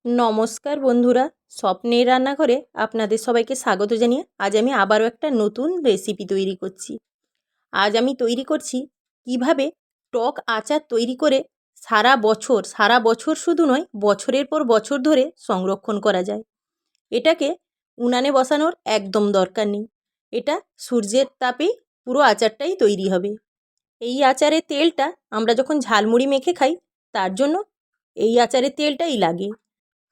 নমস্কার বন্ধুরা, স্বপ্নের রান্নাঘরে আপনাদের সবাইকে স্বাগত জানিয়ে আজ আমি আবারও একটা নতুন রেসিপি তৈরি করছি। আজ আমি তৈরি করছি কিভাবে টক আচার তৈরি করে সারা বছর শুধু নয়, বছরের পর বছর ধরে সংরক্ষণ করা যায়। এটাকে উনানে বসানোর একদম দরকার নেই। এটা সূর্যের তাপেই পুরো আচারটাই তৈরি হবে। এই আচারের তেলটা আমরা যখন ঝালমুড়ি মেখে খাই, তার জন্য এই আচারের তেলটাই লাগে।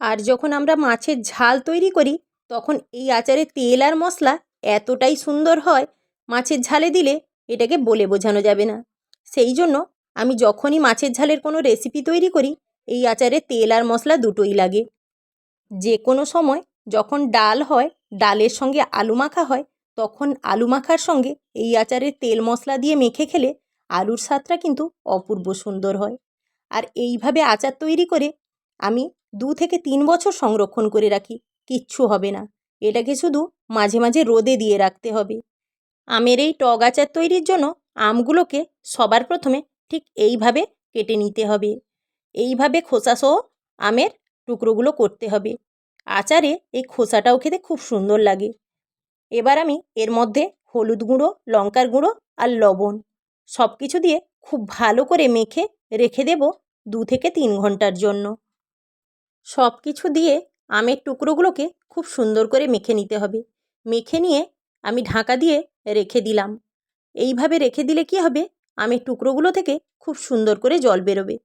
আর যখন আমরা মাছের ঝাল তৈরি করি, তখন এই আচারে তেল আর মশলা এতটাই সুন্দর হয়, মাছের ঝালে দিলে এটাকে বলে বোঝানো যাবে না। সেই জন্য আমি যখনই মাছের ঝালের কোনো রেসিপি তৈরি করি, এই আচারে তেল আর মশলা দুটোই লাগে। যে কোনো সময় যখন ডাল হয়, ডালের সঙ্গে আলু মাখা হয়, তখন আলু মাখার সঙ্গে এই আচারের তেল মশলা দিয়ে মেখে খেলে আলুর স্বাদটা কিন্তু অপূর্ব সুন্দর হয়। আর এইভাবে আচার তৈরি করে আমি 2 থেকে 3 বছর সংরক্ষণ করে রাখি, কিচ্ছু হবে না। এটাকে শুধু মাঝে মাঝে রোদে দিয়ে রাখতে হবে। আমের এই টক আচার তৈরির জন্য আমগুলোকে সবার প্রথমে ঠিক এইভাবে কেটে নিতে হবে। এইভাবে খোসাসহ আমের টুকরোগুলো করতে হবে। আচারে এই খোসাটাও খেতে খুব সুন্দর লাগে। এবার আমি এর মধ্যে হলুদ গুঁড়ো, লঙ্কার গুঁড়ো আর লবণ সব কিছু দিয়ে খুব ভালো করে মেখে রেখে দেব 2 থেকে 3 ঘন্টার জন্য। সব কিছু দিয়ে আমের টুকরোগুলোকে খুব সুন্দর করে মেখে নিতে হবে। মেখে নিয়ে আমি ঢাকা দিয়ে রেখে দিলাম। এইভাবে রেখে দিলে কি হবে, আমের টুকরোগুলো থেকে খুব সুন্দর করে জল বেরোবে।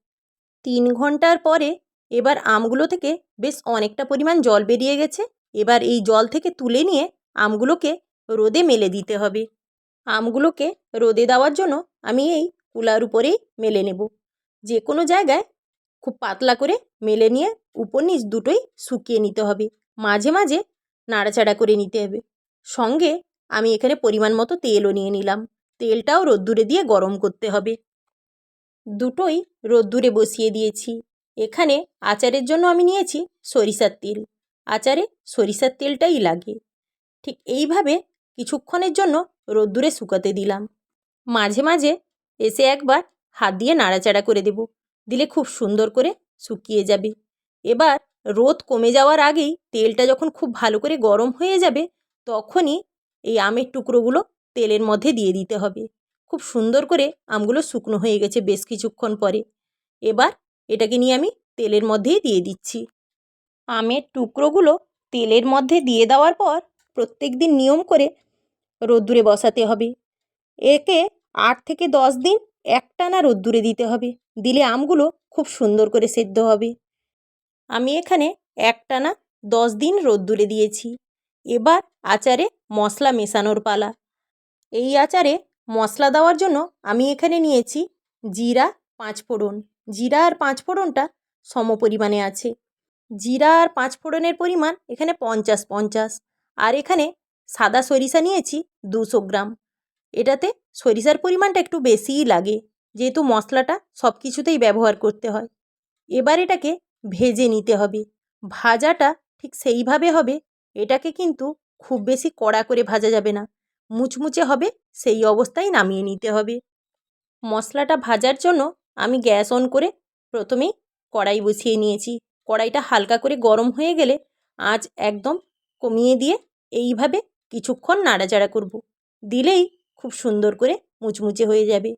3 ঘন্টার পরে এবার আমগুলো থেকে বেশ অনেকটা পরিমাণ জল বেরিয়ে গেছে। এবার এই জল থেকে তুলে নিয়ে আমগুলোকে রোদে মেলে দিতে হবে। আমগুলোকে রোদে দেওয়ার জন্য আমি এই কুলার উপরেই মেলে নেব। যে কোনো জায়গায় খুব পাতলা করে মেলে নিয়ে উপর নিচ দুটোই শুকিয়ে নিতে হবে। মাঝে মাঝে নাড়াচাড়া করে নিতে হবে। সঙ্গে আমি এখানে পরিমাণ মতো তেলও নিয়ে নিলাম। তেলটাও রোদ্দুরে দিয়ে গরম করতে হবে। দুটোই রোদ্দুরে বসিয়ে দিয়েছি। এখানে আচারের জন্য আমি নিয়েছি সরিষার তেল। আচারে সরিষার তেলটাই লাগে। ঠিক এইভাবে কিছুক্ষণের জন্য রোদ্দুরে শুকাতে দিলাম। মাঝে মাঝে এসে একবার হাত দিয়ে নাড়াচাড়া করে দেব, দিলে খুব সুন্দর করে শুকিয়ে যাবে। এবার রোদ কমে যাওয়ার আগেই তেলটা যখন খুব ভালো করে গরম হয়ে যাবে, তখনই এই আমের টুকরোগুলো তেলের মধ্যে দিয়ে দিতে হবে। খুব সুন্দর করে আমগুলো শুকনো হয়ে গেছে বেশ কিছুক্ষণ পরে। এবার এটাকে নিয়ে আমি তেলের মধ্যেই দিয়ে দিচ্ছি। আমের টুকরোগুলো তেলের মধ্যে দিয়ে দেওয়ার পর প্রত্যেক দিন নিয়ম করে রোদ্দুরে বসাতে হবে। একে 8 থেকে 10 দিন একটানা রোদ্দুরে দিতে হবে, দিলে আমগুলো খুব সুন্দর করে সেদ্ধ হবে। আমি এখানে একটানা 10 দিন রোদ্দুরে দিয়েছি। এবার আচারে মশলা মেশানোর পালা। এই আচারে মশলা দেওয়ার জন্য আমি এখানে নিয়েছি জিরা, পাঁচফোড়ন। জিরা আর পাঁচফোড়নটা সম পরিমাণে আছে। জিরা আর পাঁচফোড়নের পরিমাণ এখানে 50-50। আর এখানে সাদা সরিষা নিয়েছি 200 গ্রাম। এটাতে সরিষার পরিমাণটা একটু বেশিই লাগে, যেহেতু মশলাটা সব কিছুতেই ব্যবহার করতে হয়। এবার এটাকে ভেজে নিতে হবে। ভাজাটা ঠিক সেইভাবে হবে, এটাকে কিন্তু খুব বেশি কড়া করে ভাজা যাবে না, মুচমুচে হবে, সেই অবস্থায় নামিয়ে নিতে হবে। মশলাটা ভাজার জন্য আমি গ্যাস অন করে প্রথমেই কড়াই বসিয়ে নিয়েছি। কড়াইটা হালকা করে গরম হয়ে গেলে আঁচ একদম কমিয়ে দিয়ে এইভাবে কিছুক্ষণ নাড়াচাড়া করব। দিলেই খুব সুন্দর করে মুচমুচে হয়ে যাবে।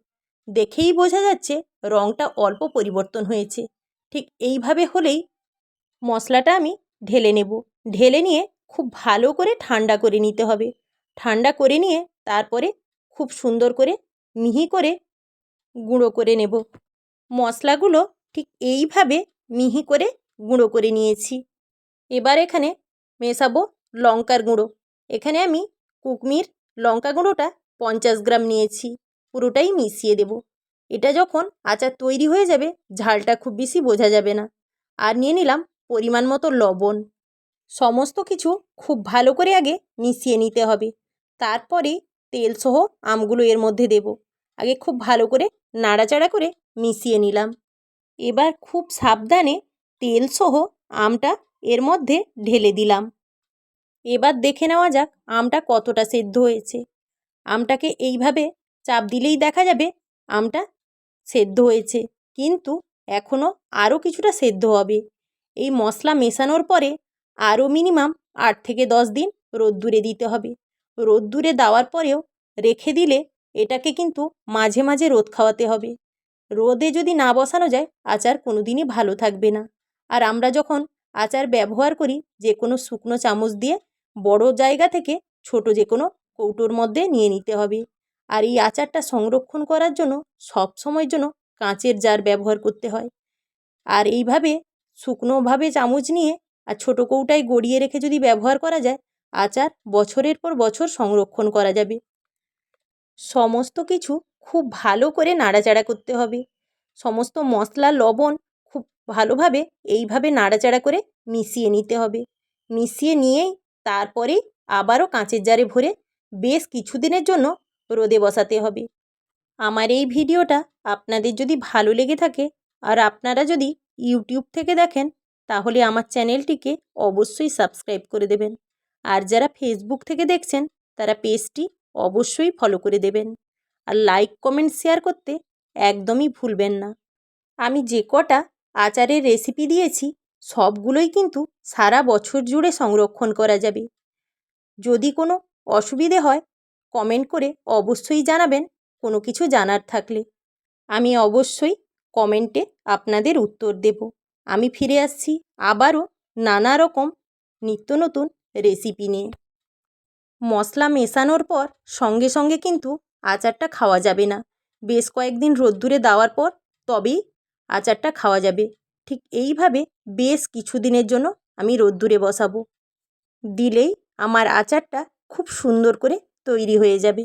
দেখেই বোঝা যাচ্ছে রঙটা অল্প পরিবর্তন হয়েছে। ঠিক এইভাবে হলেই মশলাটা আমি ঢেলে নেব। ঢেলে নিয়ে খুব ভালো করে ঠান্ডা করে নিতে হবে। ঠান্ডা করে নিয়ে তারপরে খুব সুন্দর করে মিহি করে গুঁড়ো করে নেব। মশলাগুলো ঠিক এইভাবে মিহি করে গুঁড়ো করে নিয়েছি। এবার এখানে মেশাবো লঙ্কার গুঁড়ো। এখানে আমি কুকমির লঙ্কা গুঁড়োটা 50 গ্রাম নিয়েছি। পুরোটাই মিশিয়ে দেব। এটা যখন আচার তৈরি হয়ে যাবে, ঝালটা খুব বেশি বোঝা যাবে না। আর নিয়ে নিলাম পরিমাণ মতো লবণ। সমস্ত কিছু খুব ভালো করে আগে মিশিয়ে নিতে হবে। তারপরে তেলসহ আমগুলো এর মধ্যে দেব। আগে খুব ভালো করে নাড়াচাড়া করে মিশিয়ে নিলাম। এবার খুব সাবধানে তেলসহ আমটা এর মধ্যে ঢেলে দিলাম। এবার দেখে নেওয়া যাক আমটা কতটা সেদ্ধ হয়েছে। আমটাকে এইভাবে চাপ দিলেই দেখা যাবে আমটা সেদ্ধ হয়েছে, কিন্তু এখনও আরও কিছুটা সেদ্ধ হবে। এই মশলা মেশানোর পরে আরও মিনিমাম 8 থেকে 10 দিন রোদ্দুরে দিতে হবে। রোদ্দুরে দেওয়ার পরেও রেখে দিলে এটাকে কিন্তু মাঝে মাঝে রোদ খাওয়াতে হবে। রোদে যদি না বসানো যায় আচার কোনো দিনই ভালো থাকবে না। আর আমরা যখন আচার ব্যবহার করি যে কোনো শুকনো চামচ দিয়ে বড় জায়গা থেকে ছোট যে কোনো কৌটোর মধ্যে নিয়ে নিতে হবে। আর এই আচারটা সংরক্ষণ করার জন্য সব সময়ের জন্য কাঁচের জার ব্যবহার করতে হয়। আর এইভাবে শুকনোভাবে চামচ নিয়ে আর ছোটো কৌটায় গড়িয়ে রেখে যদি ব্যবহার করা যায় আচার বছরের পর বছর সংরক্ষণ করা যাবে। সমস্ত কিছু খুব ভালো করে নাড়াচাড়া করতে হবে। সমস্ত মশলা লবণ খুব ভালোভাবে এইভাবে নাড়াচাড়া করে মিশিয়ে নিতে হবে। মিশিয়ে নিয়েই তারপরে আবারও কাঁচের জারে ভরে বেশ কিছুদিনের জন্য রোদে বসাতে হবে। আমার এই ভিডিওটা আপনাদের যদি ভালো লেগে থাকে আর আপনারা যদি ইউটিউব থেকে দেখেন তাহলে আমার চ্যানেলটিকে অবশ্যই সাবস্ক্রাইব করে দেবেন। আর যারা ফেসবুক থেকে দেখছেন তারা পেজটি অবশ্যই ফলো করে দেবেন। আর লাইক কমেন্ট শেয়ার করতে একদমই ভুলবেন না। আমি যে কটা আচারের রেসিপি দিয়েছি সবগুলোই কিন্তু সারা বছর জুড়ে সংরক্ষণ করা যাবে। যদি কোনো অসুবিধে হয় কমেন্ট করে অবশ্যই জানাবেন। কোনো কিছু জানার থাকলে আমি অবশ্যই কমেন্টে আপনাদের উত্তর দেব। আমি ফিরে আসছি আবারও নানা রকম নিত্য নতুন রেসিপি নিয়ে। মশলা মেশানোর পর সঙ্গে সঙ্গে কিন্তু আচারটা খাওয়া যাবে না। বেশ কয়েকদিন রোদ্দুরে দেওয়ার পর তবেই আচারটা খাওয়া যাবে। ঠিক এইভাবে বেশ কিছুদিনের জন্য আমি রোদ্দুরে বসাবো। দিলেই আমার আচারটা খুব সুন্দর করে তৈরি হয়ে যাবে।